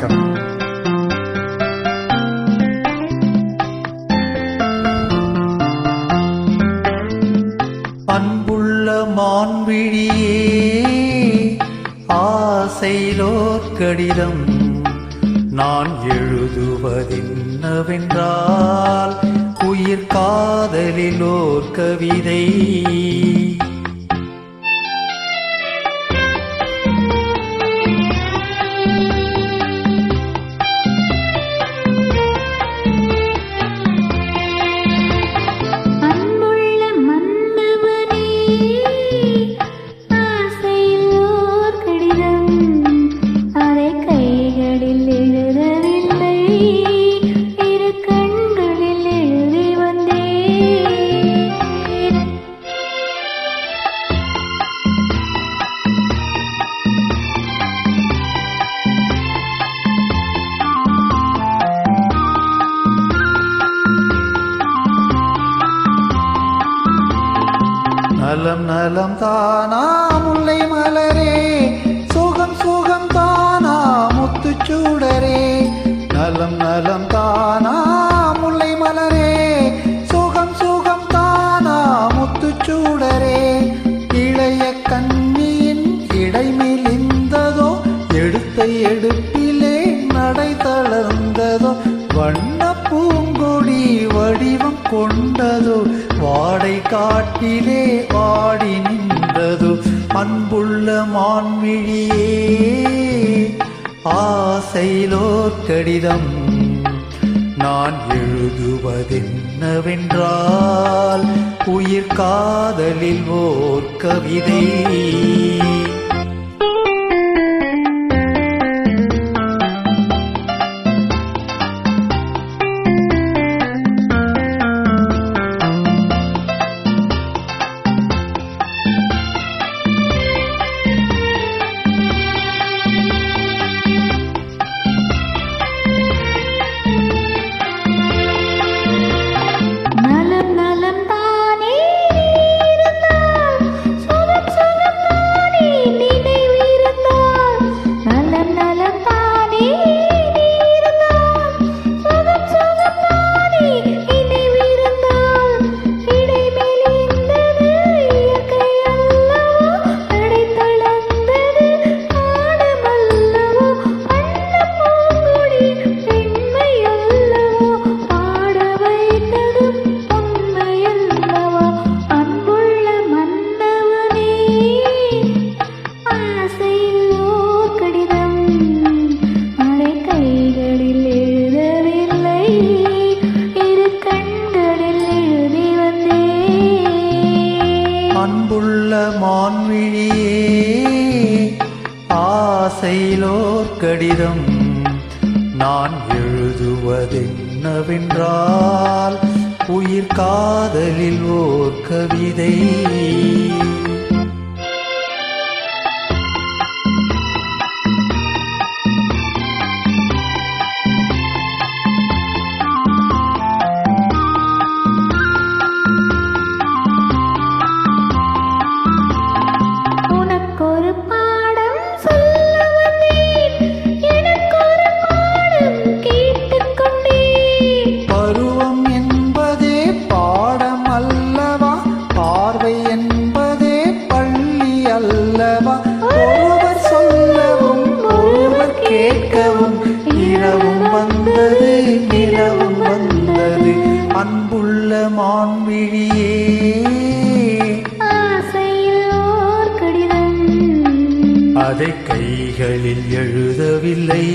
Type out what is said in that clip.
வணக்கம். அன்புள்ள மான்விழியே, ஆசையிலோர் கடிதம் நான் எழுதுவதென்னவென்றால் உயிர் காதலிலோர் கவிதை. நலம் நலம் தானா முல்லை மலரே, சுகம் சுகம் தானா முத்துச்சூடரே. நலம் நலம் தானா முல்லை மலரே, சுகம் சுகம் தானா முத்துச்சூடரே. இளைய கண்ணியின் இடைமிழிந்ததோ, எடுத்த எடுப்பிலே நடை தளர்ந்ததோ. வண்ண பூங்கொடி வடிவம் கொண்டதோ, வாடை காட்டிலே வாடி நின்றதோ. அன்புள்ள மான்விழியே, ஆசையிலோர் கடிதம் நான் எழுதுவதென்னவென்றால் உயிர் காதலில் ஓர் கவிதை. அன்புள்ள மான்விழியே, ஆசையிலோர் கடிதம் நான் எழுதுவதென்னவென்றால் உயிர் காதலில் ஓர் கவிதை. ஒருவர் சொல்லவும் ஒருவர் கேட்கவும், இரவும் வந்தது நிலவும் வந்தது. அன்புள்ள மான்விழியே, ஆசையிலோர் கடிதம் அதை கைகளில் எழுதவில்லை,